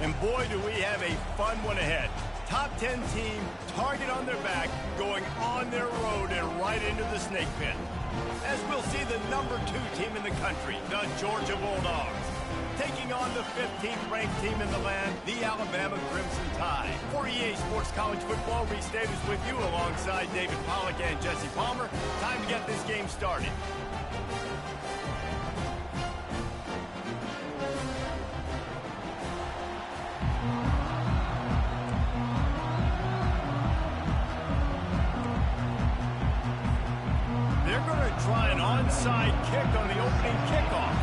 And boy, do we have a fun one ahead. Top 10 team, target on their back, going on their road and right into the snake pit. As we'll see the number 2 team in the country, the Georgia Bulldogs, taking on the 15th ranked team in the land, the Alabama Crimson Tide. For EA Sports College Football, Reese Davis with you alongside David Pollack and Jesse Palmer. Time to get this game started. They're going to try an onside kick on the opening kickoff.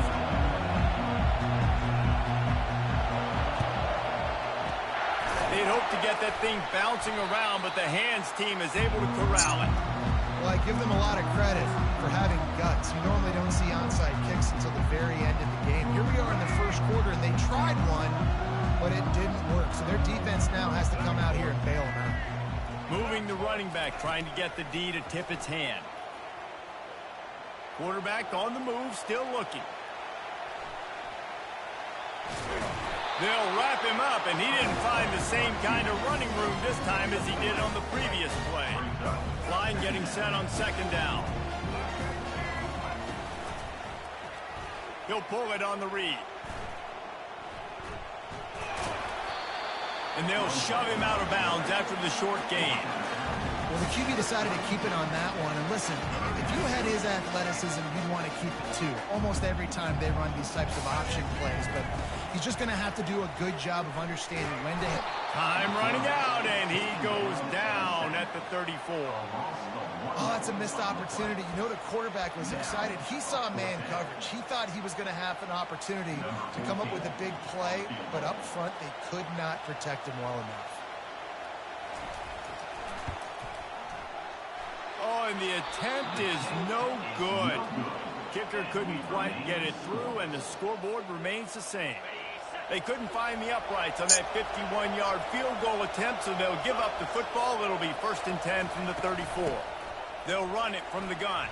They'd hope to get that thing bouncing around, but the hands team is able to corral it. Well, I give them a lot of credit for having guts. You normally don't see onside kicks until the very end of the game. Here we are in the first quarter, and they tried one, but it didn't work. So their defense now has to come out here and bail them out. Moving the running back, trying to get the D to tip its hand. Quarterback on the move, still looking. They'll wrap him up, and he didn't find the same kind of running room this time as he did on the previous play. Line getting set on second down. He'll pull it on the read. And they'll shove him out of bounds after the short gain. Well, the QB decided to keep it on that one. And listen, if you had his athleticism, you'd want to keep it too. Almost every time they run these types of option plays. But he's just going to have to do a good job of understanding when to hit. Time running out, and he goes down at the 34. Oh, that's a missed opportunity. You know, the quarterback was excited. He saw man coverage. He thought he was going to have an opportunity to come up with a big play. But up front, they could not protect him well enough. Oh, and the attempt is no good. Kicker couldn't quite get it through, and the scoreboard remains the same. They couldn't find the uprights on that 51-yard field goal attempt, so they'll give up the football. It'll be 1st and 10 from the 34. They'll run it from the gun.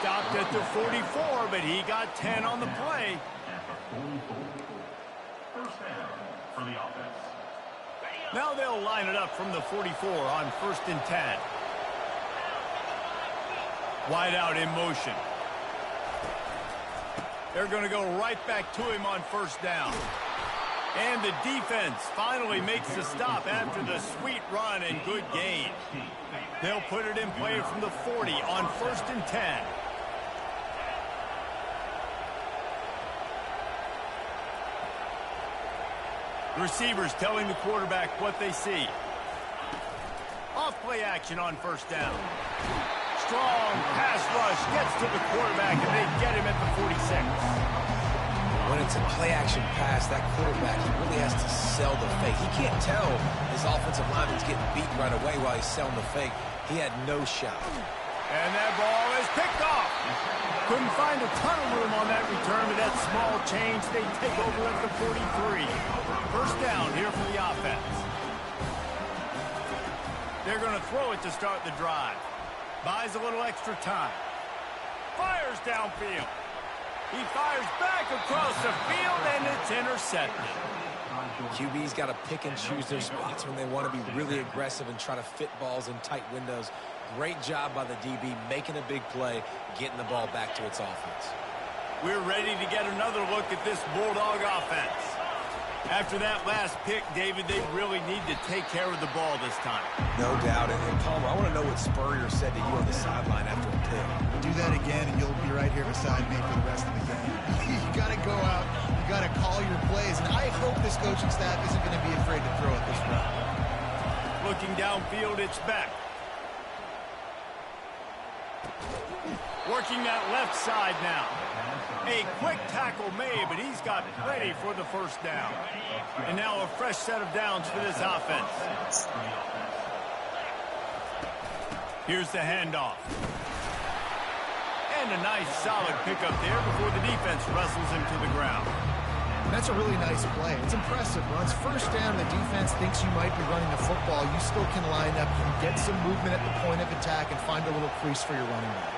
Stopped at the 44, but he got 10 on the play. Now they'll line it up from the 44 on 1st and 10. Wide out in motion. They're going to go right back to him on 1st down. And the defense finally makes the stop after the sweet run and good gain. They'll put it in play from the 40 on 1st and 10. Receivers telling the quarterback what they see. Off play action on 1st down. Strong pass rush gets to the quarterback, and they get him at the 46. When it's a play-action pass, that quarterback, he really has to sell the fake. He can't tell his offensive lineman's getting beat right away while he's selling the fake. He had no shot. And that ball is picked off. Couldn't find a ton of room on that return, but that small change, they take over at the 43. 1st down here for the offense. They're going to throw it to start the drive. Buys a little extra time. Fires downfield. He fires back across the field, and it's intercepted. QB's got to pick and choose their spots when they want to be really aggressive and try to fit balls in tight windows. Great job by the DB making a big play, getting the ball back to its offense. We're ready to get another look at this Bulldog offense. After that last pick, David, they really need to take care of the ball this time. No doubt. And Palmer, I want to know what Spurrier said to you on the sideline after the pick. Do that again, and you'll be right here beside me for the rest of the game. You got to go out. You got to call your plays. And I hope this coaching staff isn't going to be afraid to throw it this route. Looking downfield, it's back. Working that left side now. A quick tackle made, but he's got plenty for the 1st down. And now a fresh set of downs for this offense. Here's the handoff. And a nice solid pickup there before the defense wrestles him to the ground. That's a really nice play. It's impressive. Once 1st down, the defense thinks you might be running the football. You still can line up, you can get some movement at the point of attack, and find a little crease for your running back.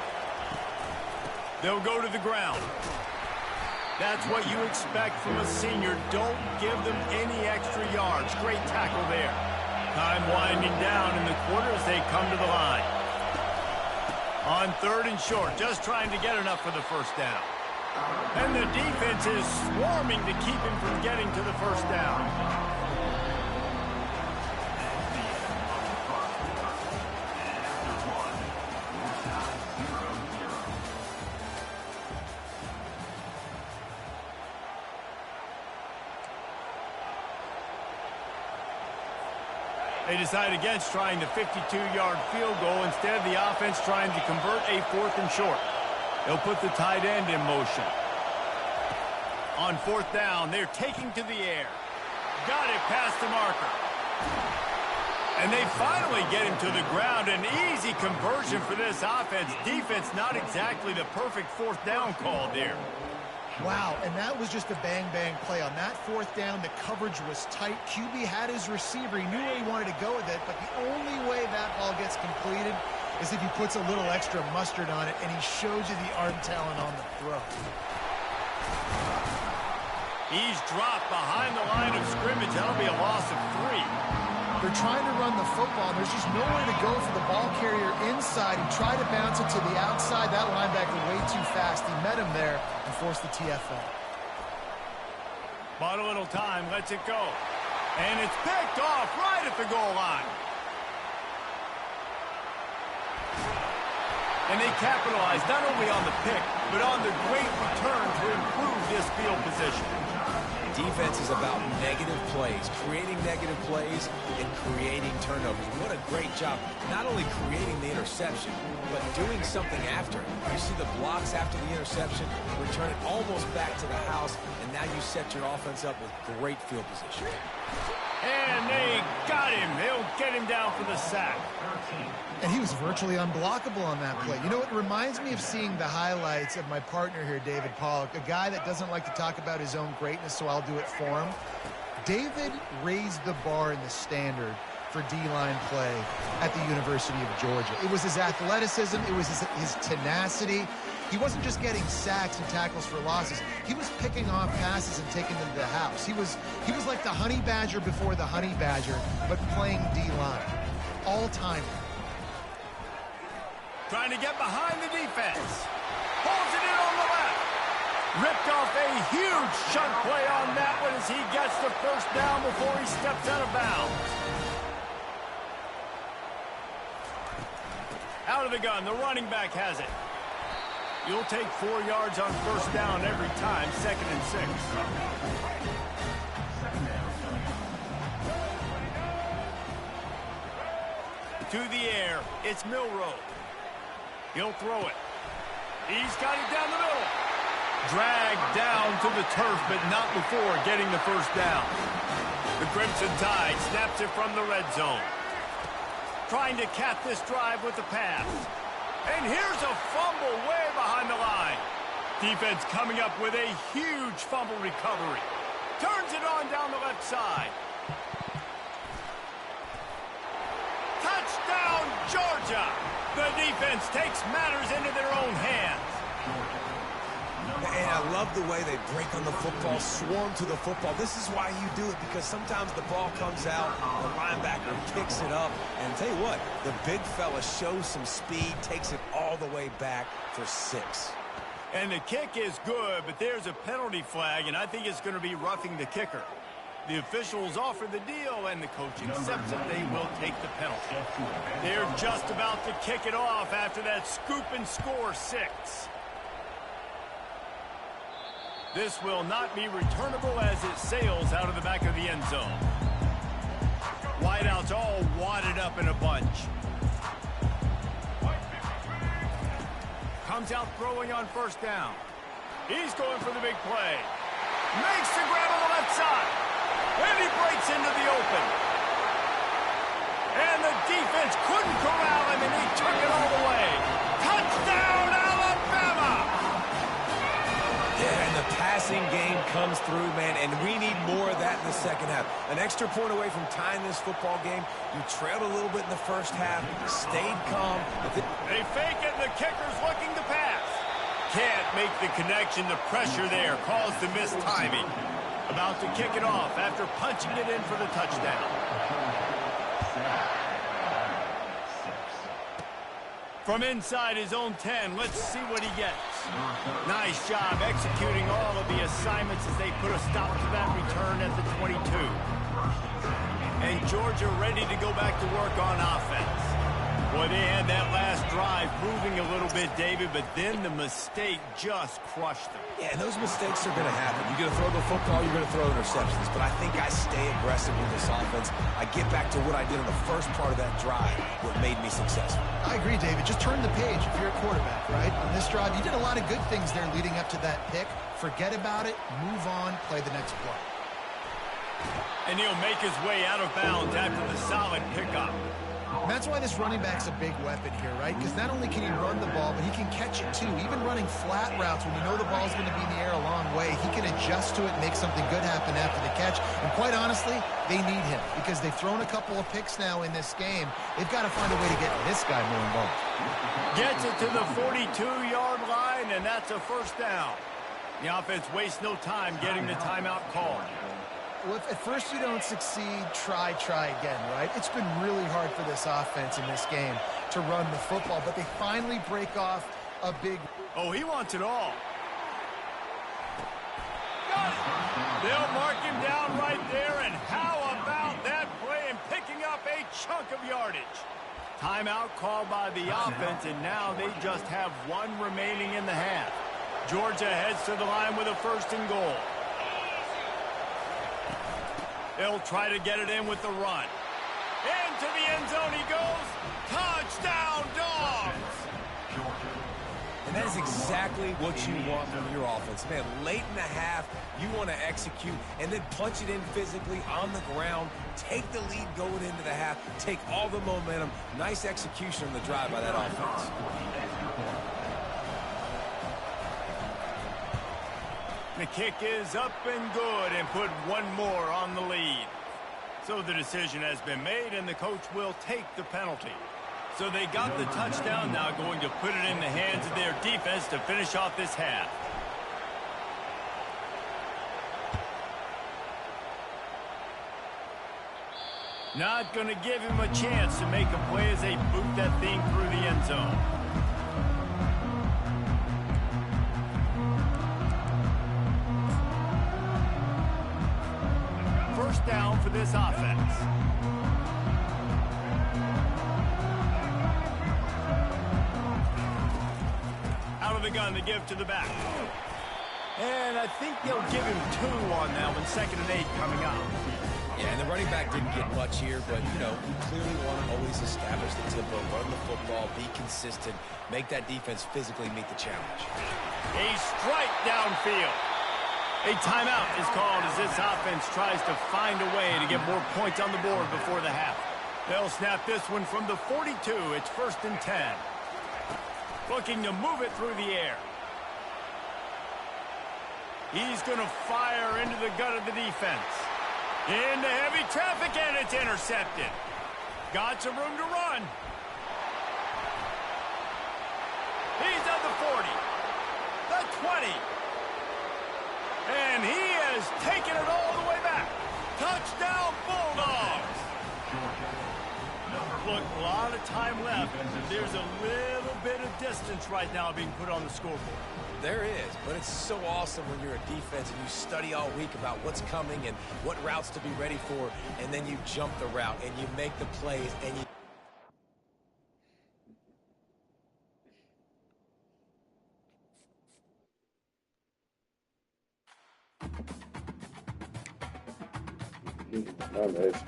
They'll go to the ground. That's what you expect from a senior. Don't give them any extra yards. Great tackle there. Time winding down in the quarter as they come to the line. On 3rd and short, just trying to get enough for the first down. And the defense is swarming to keep him from getting to the first down. They decide against trying the 52-yard field goal. Instead, the offense trying to convert a 4th and short. They'll put the tight end in motion. On 4th down, they're taking to the air. Got it past the marker. And they finally get him to the ground. An easy conversion for this offense. Defense not exactly the perfect 4th down call there. Wow, and that was just a bang-bang play. On that 4th down, the coverage was tight. QB had his receiver. He knew where he wanted to go with it, but the only way that ball gets completed is if he puts a little extra mustard on it, and he shows you the arm talent on the throw. He's dropped behind the line of scrimmage. That'll be a loss of 3. They're trying to run the football, and there's just nowhere to go for the ball carrier inside. He tried to bounce it to the outside. That linebacker way too fast. He met him there and forced the TFL. Bought a little time, lets it go. And it's picked off right at the goal line. And they capitalize not only on the pick, but on the great return to improve this field position. Defense is about negative plays, creating negative plays and creating turnovers. What a great job, not only creating the interception, but doing something after it. You see the blocks after the interception, return it almost back to the house, and now you set your offense up with great field position. And they got him. They'll get him down for the sack. And he was virtually unblockable on that play. You know, it reminds me of seeing the highlights of my partner here, David Pollock, a guy that doesn't like to talk about his own greatness, so I'll do it for him. David raised the bar in the standard for D-line play at the University of Georgia. It was his athleticism. It was his tenacity. He wasn't just getting sacks and tackles for losses. He was picking off passes and taking them to the house. He was like the honey badger before the honey badger, but playing D-line. All-time. Trying to get behind the defense. Pulls it in on the left. Ripped off a huge chunk play on that one as he gets the first down before he steps out of bounds. Out of the gun, the running back has it. You'll take 4 yards on first down every time, 2nd and 6. To the air, it's Milroe. He'll throw it. He's got it down the middle. Dragged down to the turf, but not before getting the first down. The Crimson Tide snaps it from the red zone. Trying to cap this drive with the pass. And here's a fumble way behind the line. Defense coming up with a huge fumble recovery. Turns it on down the left side. Touchdown, Georgia! The defense takes matters into their own hands. And I love the way they break on the football, swarm to the football. This is why you do it, because sometimes the ball comes out, the linebacker picks it up, and tell you what, the big fella shows some speed, takes it all the way back for 6. And the kick is good, but there's a penalty flag, and I think it's going to be roughing the kicker. The officials offer the deal, and the coach accepts it. They will take the penalty. They're just about to kick it off after that scoop and score 6. This will not be returnable as it sails out of the back of the end zone. Wideouts all wadded up in a bunch. Comes out throwing on first down. He's going for the big play. Makes the grab on the left side. And he breaks into the open. And the defense couldn't corral him, and he took it all the way. Touchdown, Alabama! Yeah, and the passing game comes through, man, and we need more of that in the second half. An extra point away from tying this football game. You trailed a little bit in the first half, stayed calm. They fake it, and the kicker's looking to pass. Can't make the connection. The pressure there caused the missed timing. About to kick it off after punching it in for the touchdown. From inside his own 10, let's see what he gets. Nice job executing all of the assignments as they put a stop to that return at the 22. And Georgia ready to go back to work on offense. Boy, they had that last drive moving a little bit, David, but then the mistake just crushed them. Yeah, and those mistakes are going to happen. You're going to throw the football, you're going to throw interceptions. But I think I stay aggressive with this offense. I get back to what I did on the first part of that drive, what made me successful. I agree, David. Just turn the page if you're a quarterback, right? On this drive, you did a lot of good things there leading up to that pick. Forget about it, move on, play the next play. And he'll make his way out of bounds after the solid pickup. And that's why this running back's a big weapon here, right? Because not only can he run the ball, but he can catch it too. Even running flat routes when you know the ball's going to be in the air a long way, he can adjust to it and make something good happen after the catch. And quite honestly, they need him because they've thrown a couple of picks now in this game. They've got to find a way to get this guy more involved. Gets it to the 42-yard line, and that's a first down. The offense wastes no time getting the timeout called. Well, if at first you don't succeed, try again, right? It's been really hard for this offense in this game to run the football, but they finally break off a big... Oh, he wants it all. Got it. They'll mark him down right there, and how about that play and picking up a chunk of yardage? Timeout called by the offense, and now they just have one remaining in the half. Georgia heads to the line with a first and goal. They'll try to get it in with the run. Into the end zone he goes. Touchdown, Dogs! And that is exactly what you want from your offense. Man, late in the half, you want to execute and then punch it in physically on the ground. Take the lead going into the half. Take all the momentum. Nice execution on the drive by that offense. The kick is up and good and put one more on the lead. So the decision has been made and the coach will take the penalty. So they got the touchdown, now going to put it in the hands of their defense to finish off this half. Not going to give him a chance to make a play as they boot that thing through the end zone. First down for this offense. Out of the gun to give to the back. And I think they'll give him 2 on that one. 2nd and 8 coming up. Yeah, and the running back didn't get much here, but, you know, you clearly want to always establish the tempo, run the football, be consistent, make that defense physically meet the challenge. A strike downfield. A timeout is called as this offense tries to find a way to get more points on the board before the half. They'll snap this one from the 42. It's 1st and 10. Looking to move it through the air. He's going to fire into the gut of the defense. Into heavy traffic, and it's intercepted. Got some room to run. He's at the 40. The 20. And he has taken it all the way back. Touchdown, Bulldogs. Look, a lot of time left. There's a little bit of distance right now being put on the scoreboard. There is, but it's so awesome when you're a defense and you study all week about what's coming and what routes to be ready for, and then you jump the route and you make the plays and you... Nice.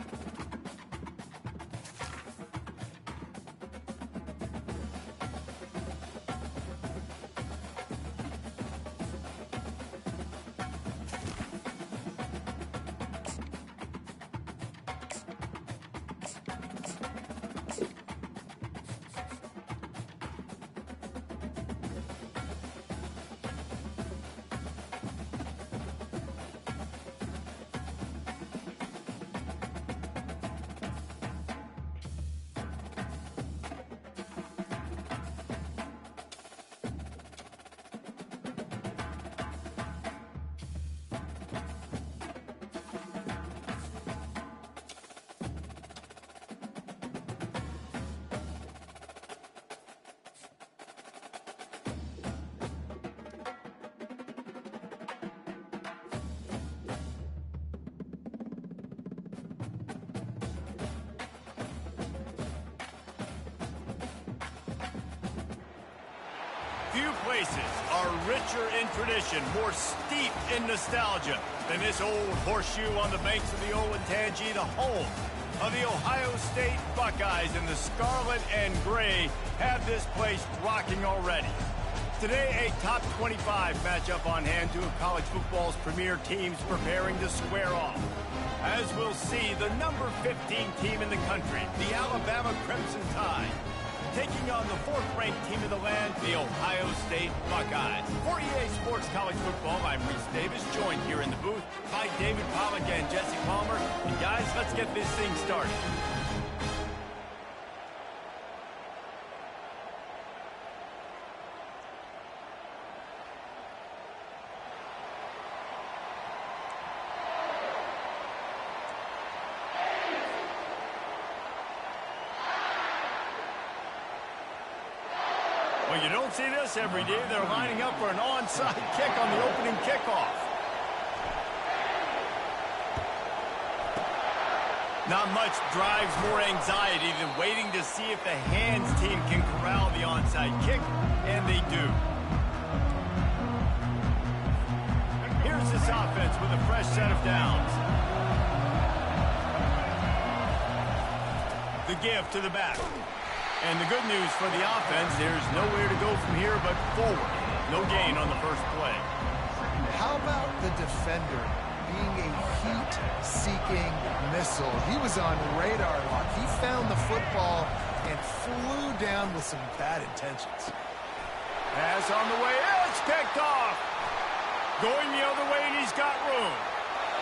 Few places are richer in tradition, more steeped in nostalgia than this old horseshoe on the banks of the Olentangy, the home of the Ohio State Buckeyes, and the scarlet and gray have this place rocking already. Today, a top 25 matchup on hand, two of college football's premier teams preparing to square off. As we'll see, the number 15 team in the country, the Alabama Crimson Tide, taking on the fourth-ranked team of the land, the Ohio State Buckeyes. For EA Sports College Football, I'm Reese Davis, joined here in the booth by David Pollack and Jesse Palmer. And guys, let's get this thing started. Well, you don't see this every day. They're lining up for an onside kick on the opening kickoff. Not much drives more anxiety than waiting to see if the hands team can corral the onside kick, and they do. Here's this offense with a fresh set of downs. The give to the back. And the good news for the offense, there's nowhere to go from here but forward. No gain on the first play. How about the defender being a heat-seeking missile? He was on radar lock. He found the football and flew down with some bad intentions. Pass on the way. It's picked off. Going the other way, and he's got room.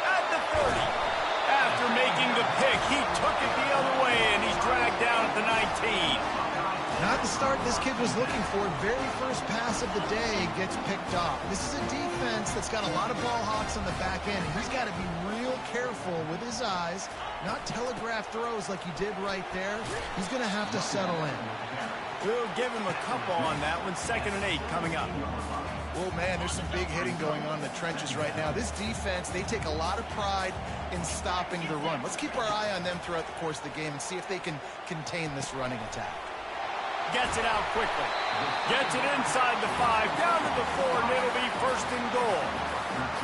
At the 30. After making the pick, he took it the other way, and he's dragged down at the 19. Not the start this kid was looking for. Very first pass of the day gets picked off. This is a defense that's got a lot of ball hawks on the back end, and he's got to be real careful with his eyes, not telegraph throws like he did right there. He's going to have to settle in. We'll give him a couple on that one. 2nd and 8 coming up. Well, man, there's some big hitting going on in the trenches right now. This defense, they take a lot of pride in stopping the run. Let's keep our eye on them throughout the course of the game and see if they can contain this running attack. Gets it out quickly. Gets it inside the 5, down to the 4, and it'll be 1st and goal.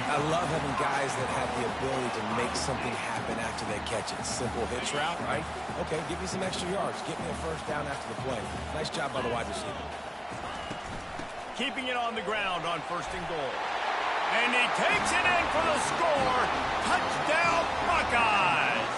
I love having guys that have the ability to make something happen after they catch it. Simple hitch route, right? Okay, give me some extra yards. Get me a first down after the play. Nice job by the wide receiver. Keeping it on the ground on 1st and goal. And he takes it in for the score. Touchdown, Buckeyes.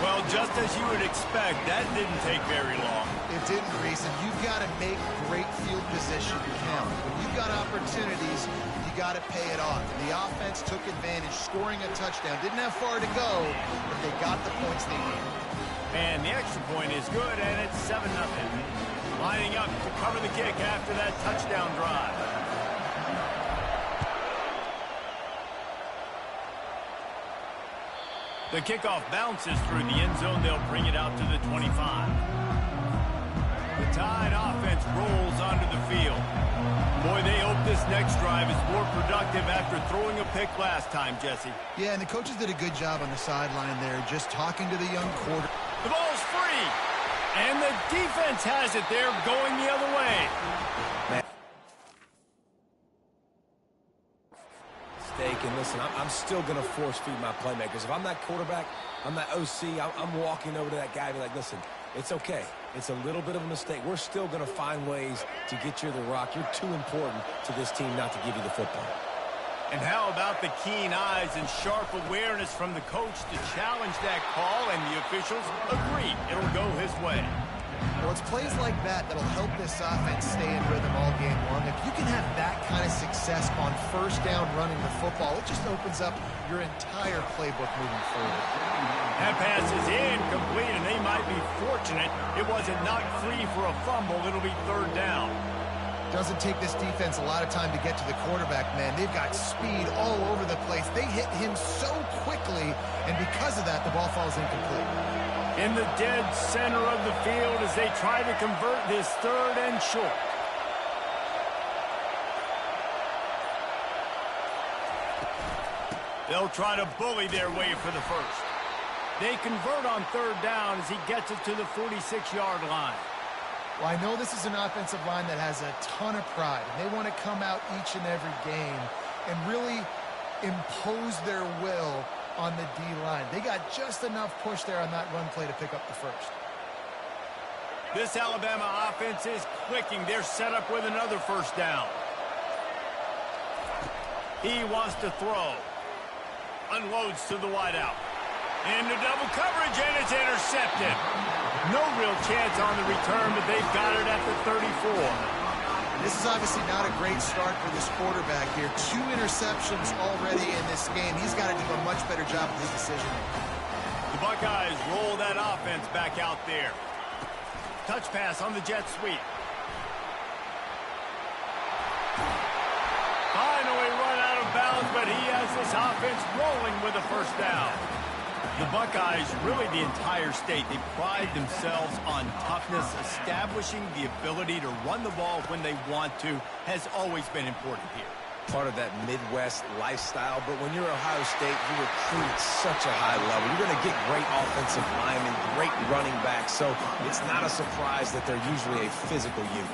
Well, just as you would expect, that didn't take very long. It didn't, Reese, and you've got to make great field position count. When you've got opportunities, you got to pay it off. And the offense took advantage, scoring a touchdown. Didn't have far to go, but they got the points they needed. And the extra point is good, and it's 7-0. Lining up to cover the kick after that touchdown drive. The kickoff bounces through the end zone. They'll bring it out to the 25. The Tide offense rolls onto the field. Boy, they hope this next drive is more productive after throwing a pick last time, Jesse. Yeah, and the coaches did a good job on the sideline there, just talking to the young quarterback. The ball's free. And the defense has it there, going the other way. And listen, I'm still going to force feed my playmakers. If I'm that quarterback, I'm that OC, I'm walking over to that guy and be like, listen, it's okay. It's a little bit of a mistake. We're still going to find ways to get you the rock. You're too important to this team not to give you the football. And how about the keen eyes and sharp awareness from the coach to challenge that call, and the officials agree it'll go his way. Well, it's plays like that that'll help this offense stay in rhythm all game long. If you can have that kind of success on 1st down running the football, it just opens up your entire playbook moving forward. That pass is incomplete, and they might be fortunate it wasn't knocked free for a fumble. It'll be 3rd down. Doesn't take this defense a lot of time to get to the quarterback, man. They've got speed all over the place. They hit him so quickly, and because of that, the ball falls incomplete. In the dead center of the field as they try to convert this 3rd and short. They'll try to bully their way for the first. They convert on 3rd down as he gets it to the 46-yard line. Well, I know this is an offensive line that has a ton of pride. They want to come out each and every game and really impose their will on the D-line. They got just enough push there on that run play to pick up the first. This Alabama offense is clicking. They're set up with another first down. He wants to throw. Unloads to the wideout. Into double coverage, and it's intercepted. No real chance on the return, but they've got it at the 34. This is obviously not a great start for this quarterback here. 2 interceptions already in this game. He's got to do a much better job with his decision. The Buckeyes roll that offense back out there. Touch pass on the jet sweep. Finally run out of bounds, but he has this offense rolling with a first down. The Buckeyes, really the entire state, they pride themselves on toughness. Establishing the ability to run the ball when they want to has always been important here. Part of that Midwest lifestyle, but when you're Ohio State, you recruit at such a high level. You're going to get great offensive linemen, great running backs, so it's not a surprise that they're usually a physical unit.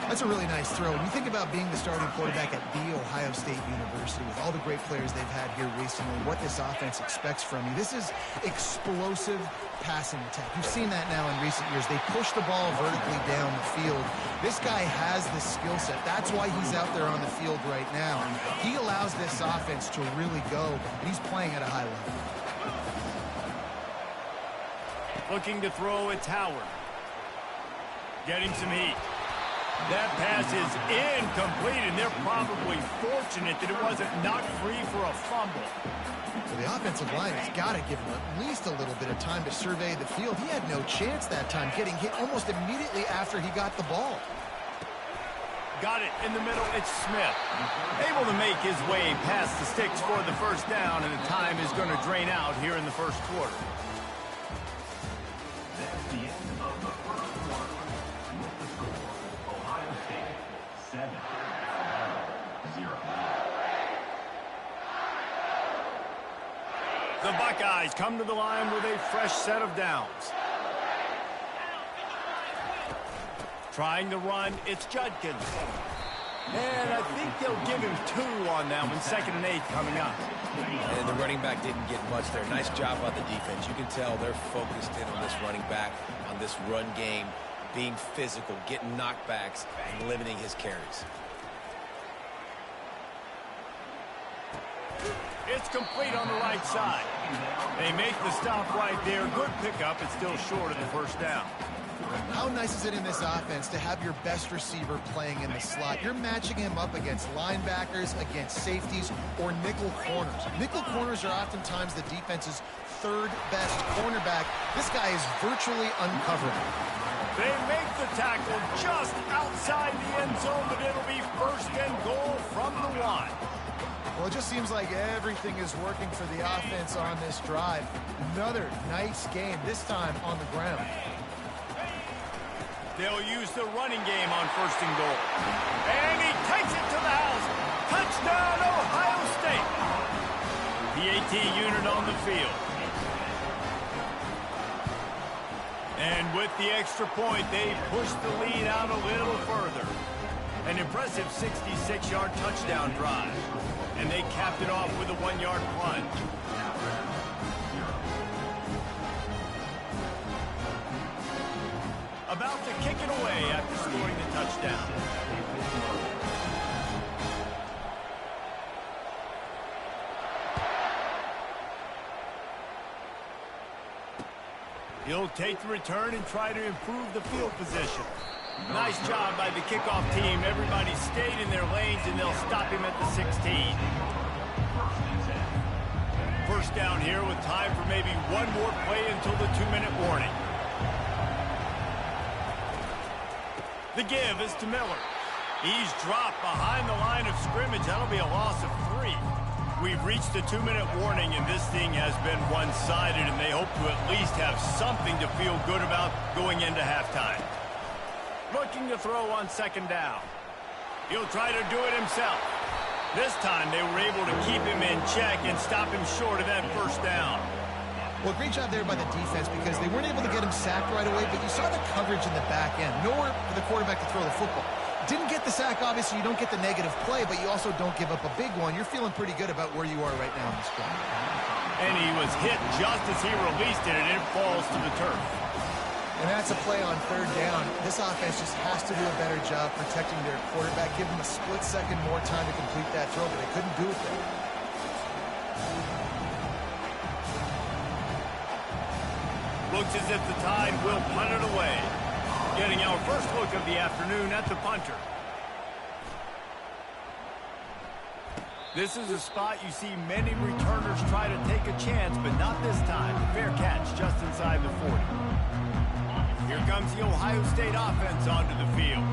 That's a really nice throw. When you think about being the starting quarterback at The Ohio State University, with all the great players they've had here recently, what this offense expects from you, this is explosive passing attack. You've seen that now in recent years. They push the ball vertically down the field. This guy has the skill set. That's why he's out there on the field right now. He allows this offense to really go, and he's playing at a high level. Looking to throw, it's Howard. Getting some heat. That pass is incomplete, and they're probably fortunate that it wasn't knocked free for a fumble. So the offensive line has got to give him at least a little bit of time to survey the field. He had no chance that time, getting hit almost immediately after he got the ball. Got it in the middle, it's Smith. Able to make his way past the sticks for the first down, and the time is going to drain out here in the first quarter. The Buckeyes come to the line with a fresh set of downs. Trying to run, it's Judkins. And I think they'll give him 2 on that one, 2nd and 8 coming up. And the running back didn't get much there. Nice job by the defense. You can tell they're focused in on this running back, on this run game, being physical, getting knockbacks, and limiting his carries. It's complete on the right side. They make the stop right there. Good pickup. It's still short of the first down. How nice is it in this offense to have your best receiver playing in the slot? You're matching him up against linebackers, against safeties, or nickel corners. Nickel corners are oftentimes the defense's 3rd best cornerback. This guy is virtually uncoverable. They make the tackle just outside the end zone, but it'll be 1st and goal from the 1. Well, it just seems like everything is working for the offense on this drive. Another nice game, this time on the ground. They'll use the running game on 1st and goal. And he takes it to the house. Touchdown, Ohio State. The AT unit on the field. And with the extra point, they push the lead out a little further. An impressive 66-yard touchdown drive. And they capped it off with a 1-yard plunge. About to kick it away after scoring the touchdown. He'll take the return and try to improve the field position. Nice job by the kickoff team. Everybody stayed in their lanes, and they'll stop him at the 16. First down here with time for maybe one more play until the 2-minute warning. The give is to Miller. He's dropped behind the line of scrimmage. That'll be a loss of 3. We've reached the 2-minute warning, and this thing has been one-sided, and they hope to at least have something to feel good about going into halftime. Looking to throw on 2nd down. He'll try to do it himself. This time they were able to keep him in check and stop him short of that first down. Well, great job there by the defense because they weren't able to get him sacked right away, but you saw the coverage in the back end. Nowhere for the quarterback to throw the football. Didn't get the sack, obviously. You don't get the negative play, but you also don't give up a big one. You're feeling pretty good about where you are right now in this game. And he was hit just as he released it, and it falls to the turf. And that's a play on third down. This offense just has to do a better job protecting their quarterback. Give him a split second more time to complete that throw, but they couldn't do it there. Looks as if the Tide will punt it away. Getting our first look of the afternoon at the punter. This is a spot you see many returners try to take a chance, but not this time. Fair catch just inside the 40. Here comes the Ohio State offense onto the field.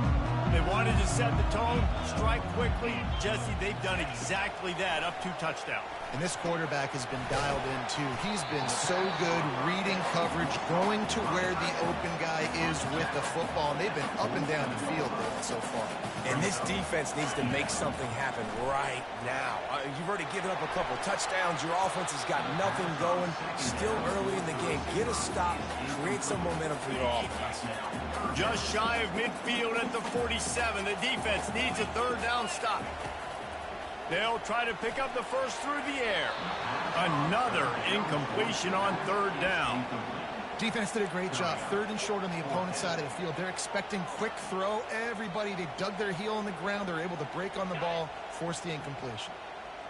They wanted to set the tone, strike quickly. Jesse, they've done exactly that, up 2 touchdowns. And this quarterback has been dialed in, too. He's been so good reading coverage, going to where the open guy is with the football, and they've been up and down the field so far. And this defense needs to make something happen right now. You've already given up a couple touchdowns. Your offense has got nothing going. Still early in the game. Get a stop. Create some momentum for your offense. Just shy of midfield at the 47. The defense needs a third down stop. They'll try to pick up the first through the air. Another incompletion on third down. Defense did a great job. Third and short on the opponent's side of the field. They're expecting quick throw. Everybody, they dug their heel on the ground. They're able to break on the ball, force the incompletion.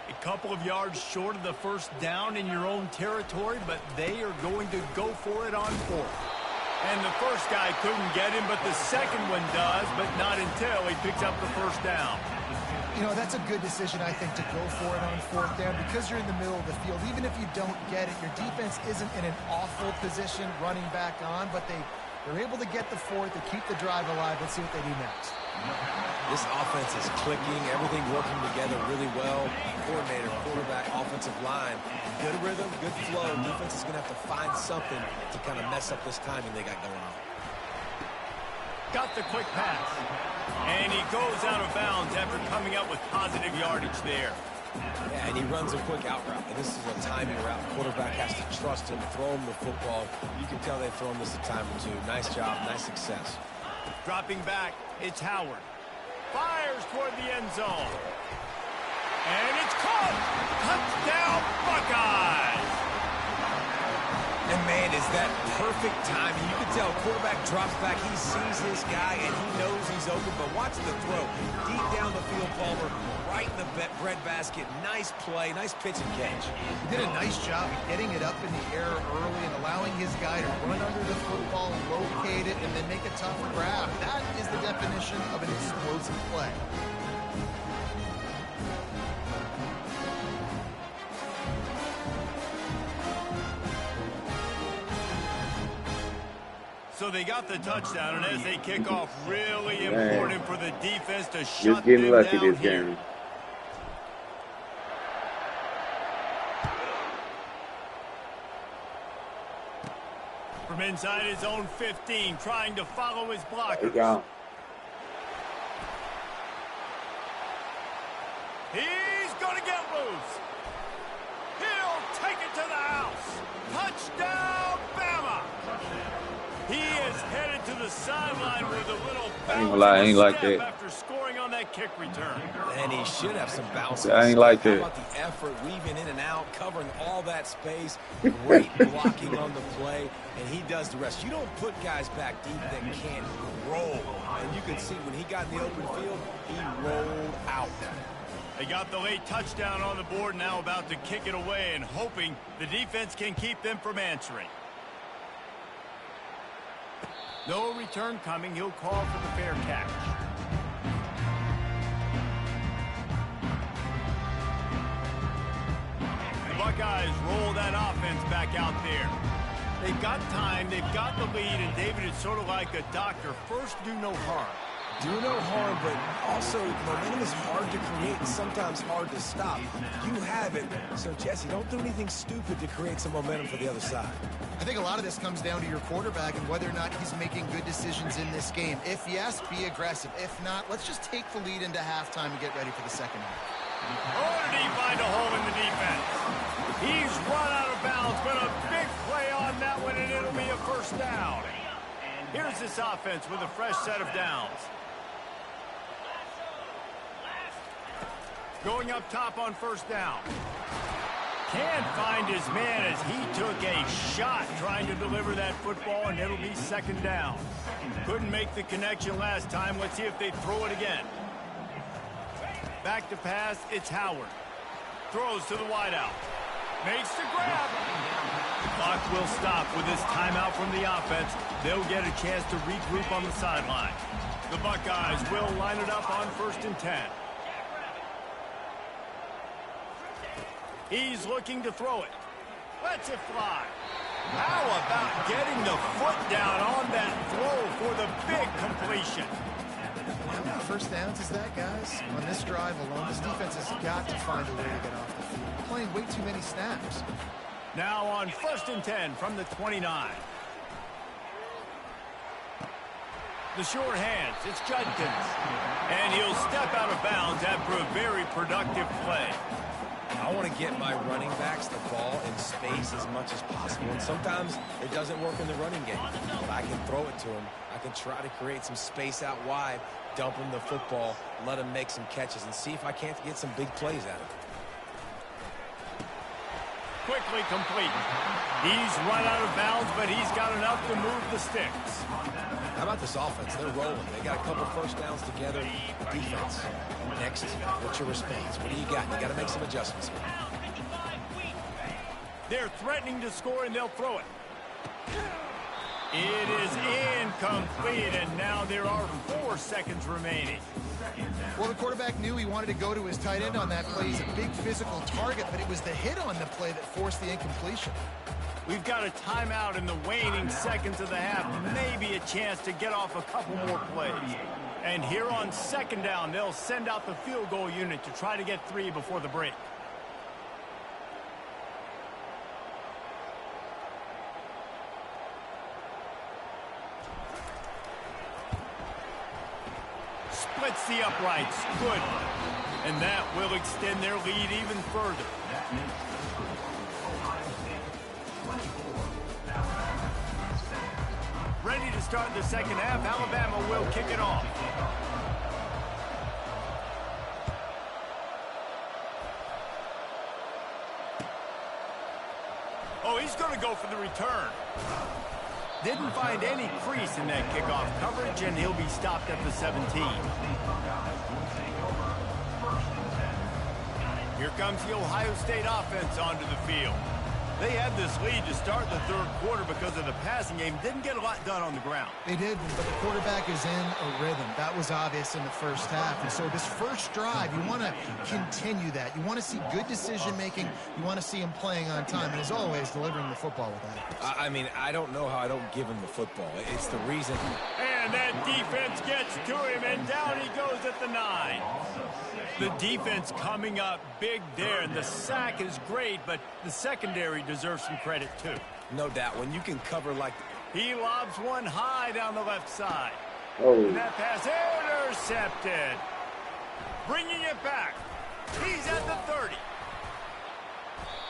A couple of yards short of the first down in your own territory, but they are going to go for it on 4th. And the first guy couldn't get him, but the second one does, but not until he picks up the first down. You know, that's a good decision, I think, to go for it on 4th down because you're in the middle of the field. Even if you don't get it, your defense isn't in an awful position running back on, but they're able to get the 4th to keep the drive alive. Let's see what they do next. This offense is clicking, everything working together really well. Coordinator, quarterback, offensive line, good rhythm, good flow. Defense is going to have to find something to kind of mess up this timing they got going on. Got the quick pass. And he goes out of bounds after coming up with positive yardage there. Yeah, and he runs a quick out route. And this is a timing route. The quarterback has to trust him, throw him the football. You can tell they've thrown this a time or two. Nice job, nice success. Dropping back, it's Howard. Fires toward the end zone. And it's caught. Touchdown, Buckeyes. And, man, is that perfect timing. You can tell quarterback drops back. He sees his guy, and he knows he's open. But watch the throw. Deep down the field, Palmer, right in the breadbasket. Nice play, nice pitch and catch. He did a nice job of getting it up in the air early and allowing his guy to run under the football, locate it, and then make a tough grab. That is the definition of an explosive play. So they got the touchdown, and as they kick off, really important for the defense to shut Just getting them lucky down this here. game. From inside his own 15, trying to follow his blockers. There you go. He's going to get loose. He'll take it to the house. Touchdown, Bama. He is headed to the sideline with a little I ain't gonna lie, I ain't like step that. after scoring on that kick return. And he should have some bounce. I ain't like How that. about the effort, weaving in and out, covering all that space, great blocking on the play, and he does the rest. You don't put guys back deep that can't roll. And you can see when he got in the open field, he rolled out. They got the late touchdown on the board, now about to kick it away and hoping the defense can keep them from answering. No return coming. He'll call for the fair catch. The Buckeyes roll that offense back out there. They've got time. They've got the lead. And David, it's sort of like a doctor. First, do no harm. Do no harm, but also momentum is hard to create and sometimes hard to stop. You have it. So, Jesse, don't do anything stupid to create some momentum for the other side. I think a lot of this comes down to your quarterback and whether or not he's making good decisions in this game. If yes, be aggressive. If not, let's just take the lead into halftime and get ready for the second half. Oh, did he find a hole in the defense? He's run out of of bounds, but a big play on that one, and it'll be a first down. Here's this offense with a fresh set of downs. Going up top on first down. Can't find his man as he took a shot trying to deliver that football, and it'll be second down. Couldn't make the connection last time. Let's see if they throw it again. Back to pass, it's Howard. Throws to the wideout. Makes the grab. Clock will stop with this timeout from the offense. They'll get a chance to regroup on the sideline. The Buckeyes will line it up on 1st and 10. He's looking to throw it. Lets it fly. How about getting the foot down on that throw for the big completion? How many first downs is that, guys? On this drive alone, this defense has got to find a way to get off the field. They're playing way too many snaps. Now on 1st and 10 from the 29. The short hands, it's Judkins. And he'll step out of bounds after a very productive play. I want to get my running backs the ball in space as much as possible. And sometimes it doesn't work in the running game. But I can throw it to them. I can try to create some space out wide, dump him the football, let him make some catches, and see if I can't get some big plays out of it. Quickly complete. He's run out of bounds, but he's got enough to move the sticks. How about this offense? They're rolling. They got a couple first downs together. Defense. Next, what's your response? What do you got? You got to make some adjustments here. They're threatening to score, and they'll throw it. It is incomplete, and now there are 4 seconds remaining. Well, the quarterback knew he wanted to go to his tight end on that play. He's a big physical target, but it was the hit on the play that forced the incompletion. We've got a timeout in the waning seconds of the half. Maybe a chance to get off a couple more plays. And here on 2nd down, they'll send out the field goal unit to try to get 3 before the break. Splits the uprights. Good. And that will extend their lead even further. Ready to start the second half. Alabama will kick it off. Oh, he's going to go for the return. Didn't find any crease in that kickoff coverage, and he'll be stopped at the 17. Here comes the Ohio State offense onto the field. They had this lead to start the 3rd quarter because of the passing game. Didn't get a lot done on the ground. They did, but the quarterback is in a rhythm. That was obvious in the first half. And so this first drive, you want to continue that. You want to see good decision-making. You want to see him playing on time. And as always, delivering the football with that. I mean, I don't know how I don't give him the football. It's the reason. And that defense gets to him, and down he goes at the 9. The defense coming up big there, and the sack is great, but the secondary deserves some credit too. No doubt. When you can cover like... He lobs one high down the left side. Oh. And that pass intercepted. Bringing it back. He's at the 30.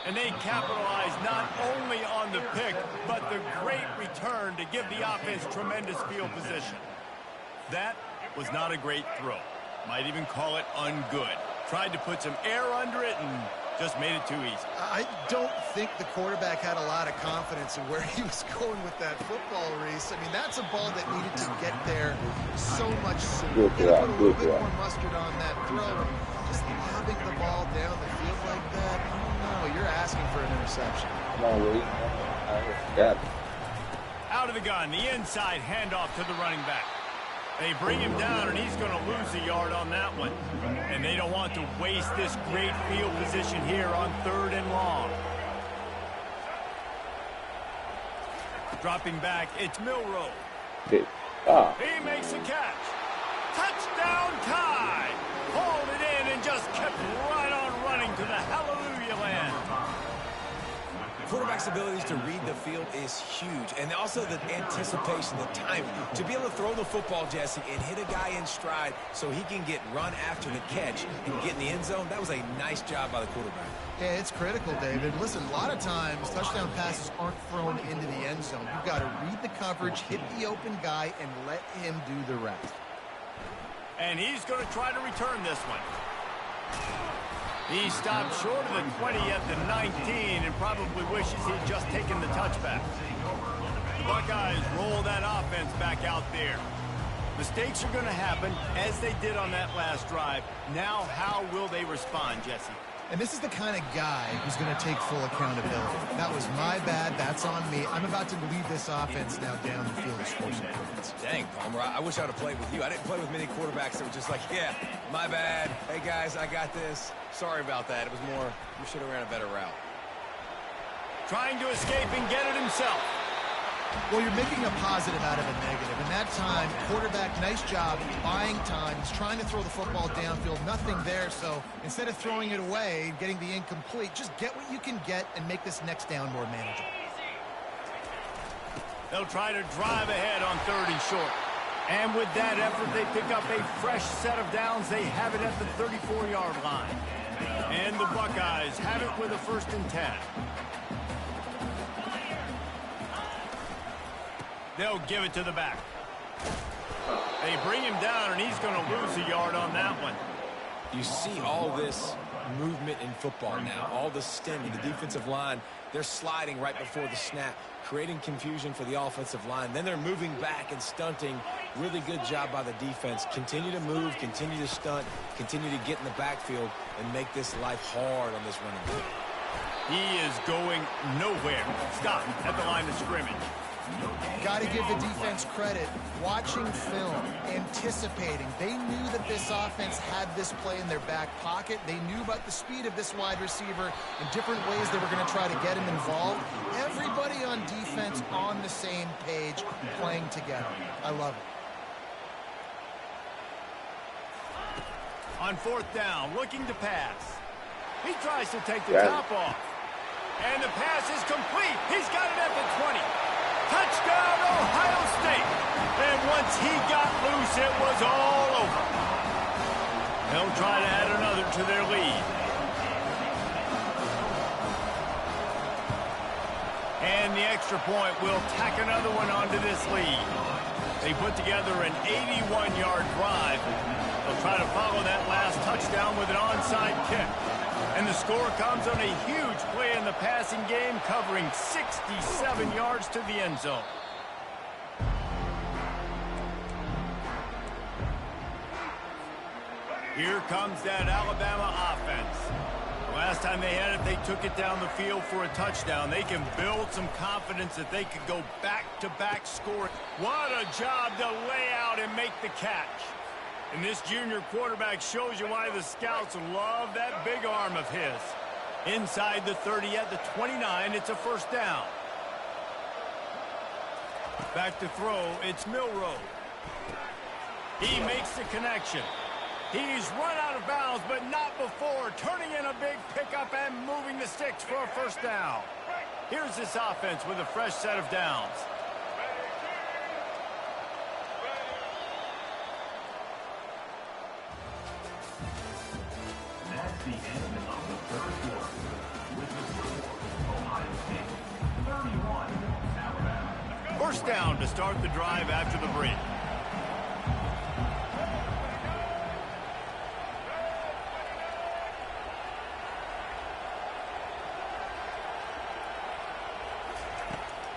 And they capitalize not only on the pick, but the great return to give the offense tremendous field position. That was not a great throw. Might even call it ungood. Tried to put some air under it and just made it too easy. I don't think the quarterback had a lot of confidence in where he was going with that football, Reese. I mean, that's a ball that needed to get there so much sooner. Put a little bit more mustard on that throw. Just lobbing the ball down the field like that, I don't know. You're asking for an interception. Come on, Reese. Got it. Out of the gun, the inside handoff to the running back. They bring him down, and he's going to lose a yard on that one. And they don't want to waste this great field position here on 3rd and long. Dropping back, it's Milroe. Okay. Ah. He makes a catch. Touchdown tie. Hauled it in and just kept right on running to the hallelujah land. quarterback's abilities to read the field is huge. And also the anticipation, the timing. To be able to throw the football, Jesse, and hit a guy in stride so he can get run after the catch and get in the end zone, that was a nice job by the quarterback. Yeah, it's critical, David. Listen, a lot of times touchdown passes aren't thrown into the end zone. You've got to read the coverage, hit the open guy, and let him do the rest. And he's going to try to return this one. He stopped short of the 20 at the 19 and probably wishes he'd just taken the touchback. The Buckeyes roll that offense back out there. Mistakes are going to happen, as they did on that last drive. Now, how will they respond, Jesse? And this is the kind of guy who's going to take full accountability. That was my bad. That's on me. I'm about to lead this offense now down the field to score some points. Dang, Palmer, I wish I would have played with you. I didn't play with many quarterbacks that were just like, yeah, my bad. Hey, guys, I got this. Sorry about that. It was more, we should have ran a better route. Trying to escape and get it himself. Well, you're making a positive out of a negative. In that time, quarterback, nice job, buying time. He's trying to throw the football downfield. Nothing there, so instead of throwing it away, getting the incomplete, just get what you can get and make this next down more manageable. They'll try to drive ahead on 3rd and short. And with that effort, they pick up a fresh set of downs. They have it at the 34-yard line. And the Buckeyes have it with a 1st and 10. They'll give it to the back. They bring him down, and he's going to lose a yard on that one. You see all this movement in football now, all the stemming, the defensive line, they're sliding right before the snap, creating confusion for the offensive line. Then they're moving back and stunting. Really good job by the defense. Continue to move, continue to stunt, continue to get in the backfield and make this life hard on this running back. He is going nowhere. Stop at the line of scrimmage. Got to give the defense credit. Watching film, anticipating. They knew that this offense had this play in their back pocket. They knew about the speed of this wide receiver and different ways they were going to try to get him involved. Everybody on defense on the same page, playing together. I love it. On 4th down, looking to pass. He tries to take the top off. And the pass is complete. He's got it at the 20. Touchdown, Ohio State. And once he got loose, it was all over. They'll try to add another to their lead. And the extra point will tack another one onto this lead. They put together an 81-yard drive. They'll try to follow that last touchdown with an onside kick. And the score comes on a huge play in the passing game, covering 67 yards to the end zone. Here comes that Alabama offense. Last time they had it, they took it down the field for a touchdown. They can build some confidence that they could go back-to-back scoring. What a job to lay out and make the catch. And this junior quarterback shows you why the scouts love that big arm of his. Inside the 30 at the 29, it's a 1st down. Back to throw, it's Milroe. He makes the connection. He's run out of bounds, but not before turning in a big pickup and moving the sticks for a 1st down. Here's this offense with a fresh set of downs. That's the end of the 3rd quarter. With the score, Ohio State 31, Alabama. 1st down to start the drive after the break.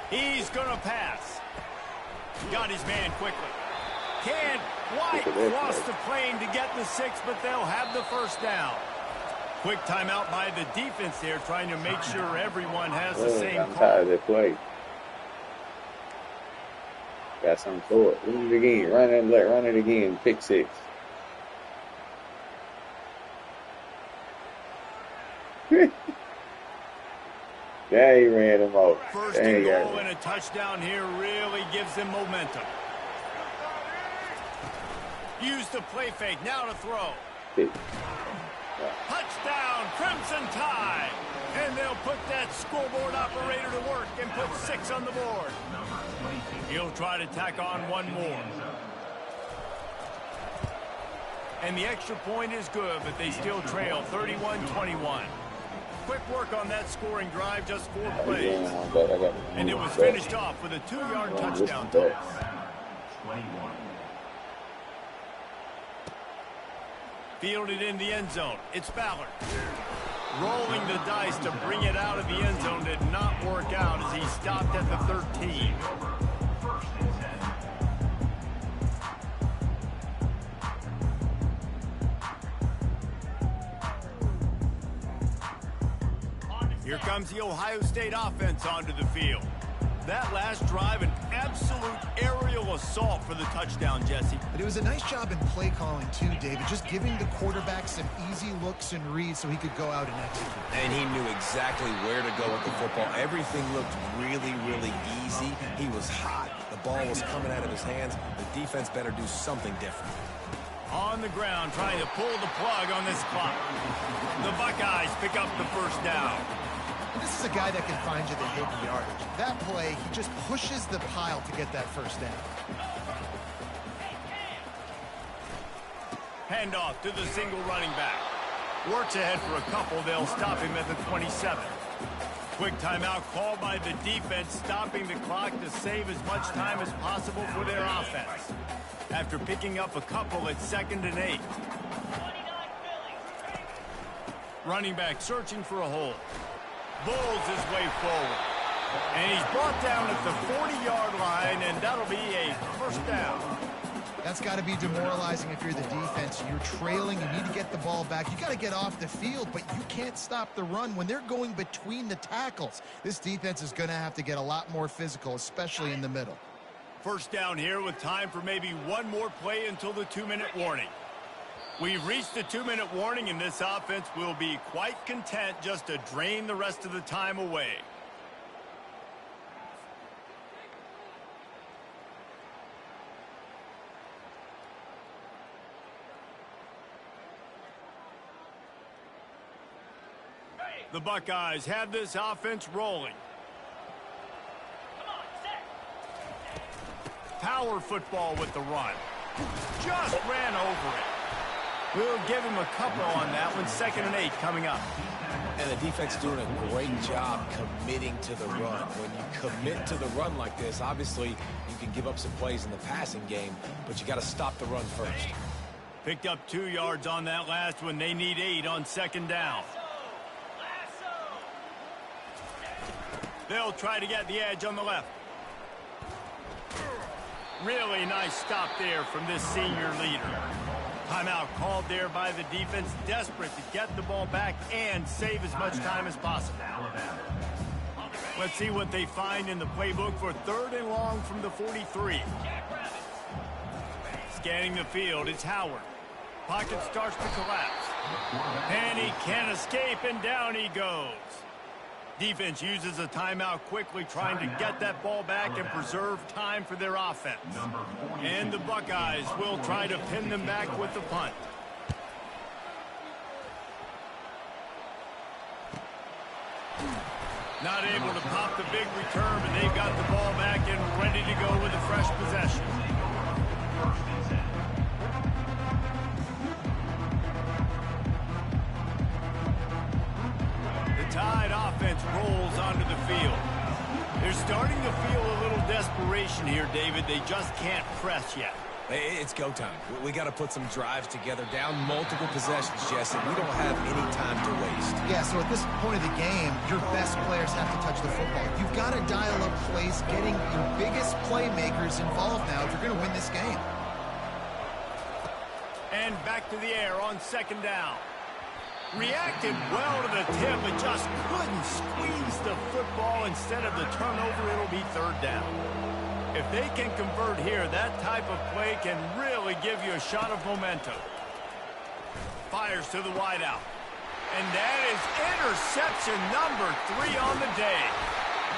He's going to pass. Got his man quickly. Can't quite cross the plane to get the 6, but they'll have the 1st down. Quick timeout by the defense there, trying to make sure everyone has the same I'm call. tired of that play. Got something for it. Run it again. Run it again. Pick 6. Yeah, he ran him over. 1st and goal and a touchdown here really gives them momentum. Use the play fake. Now to throw. Touchdown, Crimson Tide. And they'll put that scoreboard operator to work and put 6 on the board. He'll try to tack on one more. And the extra point is good, but they still trail 31-21. Quick work on that scoring drive, just 4 plays. And it was finished off with a 2-yard touchdown toss. 21. Fielded in the end zone. It's Ballard. Rolling the dice to bring it out of the end zone did not work out as he stopped at the 13. First and 10. Here comes the Ohio State offense onto the field. That last drive, an absolute aerial assault for the touchdown, Jesse. But it was a nice job in play calling too, David, just giving the quarterback some easy looks and reads so he could go out and execute. And he knew exactly where to go with the football. Everything looked really, really easy. He was hot. The ball was coming out of his hands. The defense better do something different. On the ground, trying to pull the plug on this clock. The Buckeyes pick up the first down. This is a guy that can find you the hidden yardage. That play, he just pushes the pile to get that first down. Handoff to the single running back. Works ahead for a couple. They'll stop him at the 27. Quick timeout called by the defense, stopping the clock to save as much time as possible for their offense. After picking up a couple at 2nd and 8. Running back searching for a hole. Bulls his way forward. And he's brought down at the 40-yard line, and that'll be a first down. That's got to be demoralizing if you're the defense. You're trailing, you need to get the ball back. You got to get off the field, but you can't stop the run when they're going between the tackles. This defense is going to have to get a lot more physical, especially in the middle. First down here with time for maybe one more play until the 2-minute warning. We've reached the 2-minute warning, and this offense will be quite content just to drain the rest of the time away. The Buckeyes have this offense rolling. Power football with the run. Just ran over it. We'll give him a couple on that one. 2nd and 8 coming up. And the defense doing a great job committing to the run. When you commit to the run like this, obviously you can give up some plays in the passing game, but you got to stop the run first. Picked up 2 yards on that last one. They need 8 on 2nd down. They'll try to get the edge on the left. Really nice stop there from this senior leader. Timeout called there by the defense, desperate to get the ball back and save as much time as possible. Let's see what they find in the playbook for 3rd and long from the 43. Scanning the field, it's Howard. Pocket starts to collapse. And he can't escape, and down he goes. Defense uses a timeout quickly, trying to get that ball back and preserve time for their offense. And the Buckeyes will try to pin them back with the punt. Not able to pop the big return, but they've got the ball back and ready to go with a fresh possession. Tide offense rolls onto the field. They're starting to feel a little desperation here, David. They just can't press yet. It's go time. We got to put some drives together, down multiple possessions, Jesse. We don't have any time to waste. Yeah, so at this point of the game, your best players have to touch the football. You've got to dial up plays, getting your biggest playmakers involved now if you're going to win this game. And back to the air on 2nd down. Reacted well to the tip, but just couldn't squeeze the football. Instead of the turnover, it'll be 3rd down. If they can convert here, that type of play can really give you a shot of momentum. Fires to the wideout. And that is interception number 3 on the day.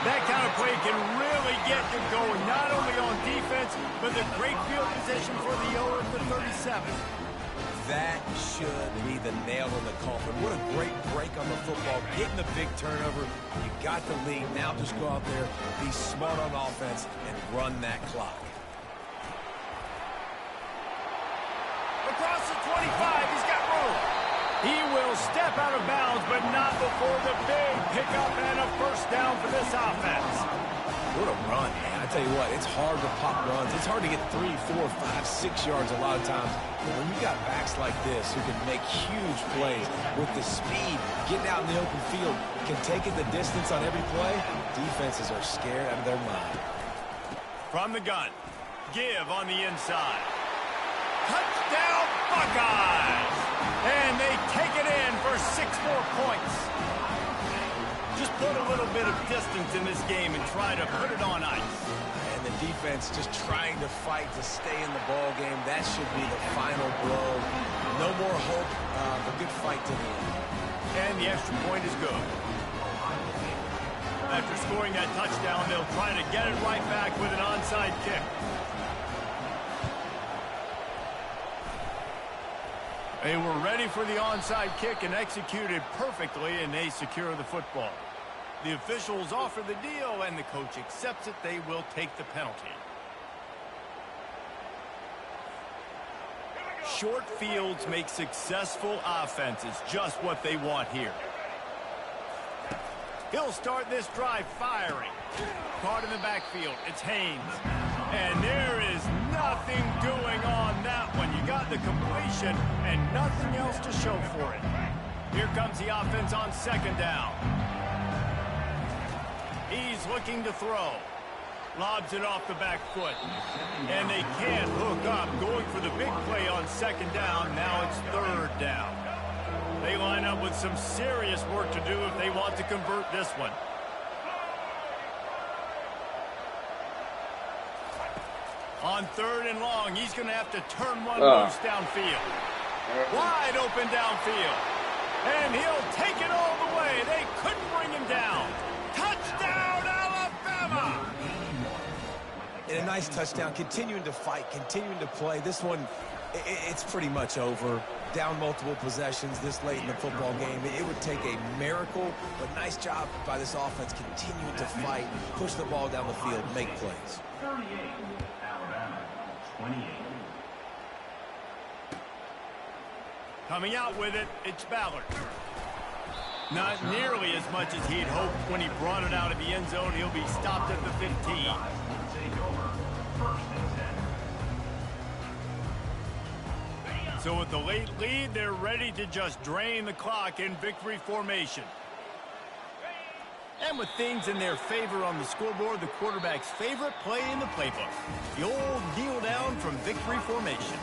That kind of play can really get you going, not only on defense, but the great field position for the O at the 37. That should be the nail in the coffin. What a great break on the football. Getting the big turnover. You got the lead. Now just go out there, be smart on offense, and run that clock. Across the 25, he's got room. He will step out of bounds, but not before the big pickup and a first down for this offense. What a run, man. I tell you what, it's hard to pop runs. It's hard to get 3, 4, 5, 6 yards a lot of times. But when you got backs like this who can make huge plays with the speed, getting out in the open field, can take it the distance on every play, defenses are scared out of their mind. From the gun, give on the inside. Touchdown, Buckeyes! And they take it in for 6 more points. Just put a little bit of distance in this game and try to put it on ice. And the defense just trying to fight to stay in the ball game. That should be the final blow. No more hope. A good fight to the end. And the extra point is good. After scoring that touchdown, they'll try to get it right back with an onside kick. They were ready for the onside kick and executed perfectly, and they secure the football. The officials offer the deal, and the coach accepts it. They will take the penalty. Short fields make successful offenses just what they want here. He'll start this drive firing. Caught in the backfield. It's Haynes. And there is nothing doing on that one. You got the completion and nothing else to show for it. Here comes the offense on second down. He's looking to throw. Lobs it off the back foot. And they can't hook up. Going for the big play on second down. Now it's third down. They line up with some serious work to do if they want to convert this one. On third and long, he's going to have to turn one loose downfield. Wide open downfield. And he'll take it all the way. They couldn't bring him down. Touchdown, Alabama! And a nice touchdown. Continuing to fight, continuing to play. This one, it's pretty much over. Down multiple possessions this late in the football game. It would take a miracle, but nice job by this offense continuing to fight, push the ball down the field, make plays. 38, Alabama, 28. Coming out with it, it's Ballard. Not nearly as much as he'd hoped when he brought it out of the end zone. He'll be stopped at the 15. Take over, 1st and 10. So with the late lead, they're ready to just drain the clock in victory formation. And with things in their favor on the scoreboard, the quarterback's favorite play in the playbook, the old kneel down from victory formation.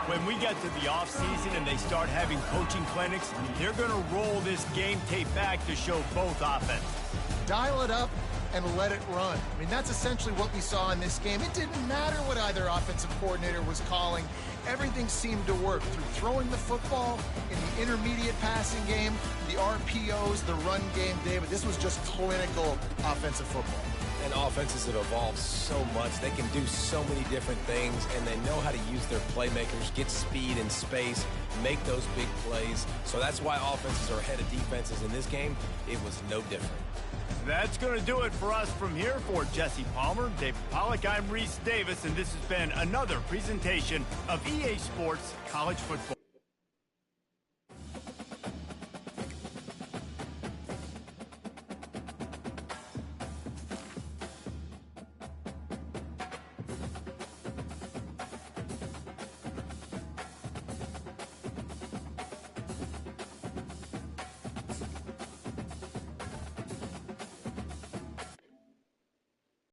When we get to the offseason and they start having coaching clinics, they're going to roll this game tape back to show both offenses. Dial it up and let it run. I mean, that's essentially what we saw in this game. It didn't matter what either offensive coordinator was calling. Everything seemed to work through throwing the football in the intermediate passing game, the RPOs, the run game, David. This was just clinical offensive football. And offenses have evolved so much. They can do so many different things, and they know how to use their playmakers, get speed and space, make those big plays. So that's why offenses are ahead of defenses in this game. It was no different. That's going to do it for us from here. For Jesse Palmer, David Pollack, I'm Reese Davis, and this has been another presentation of EA Sports College Football.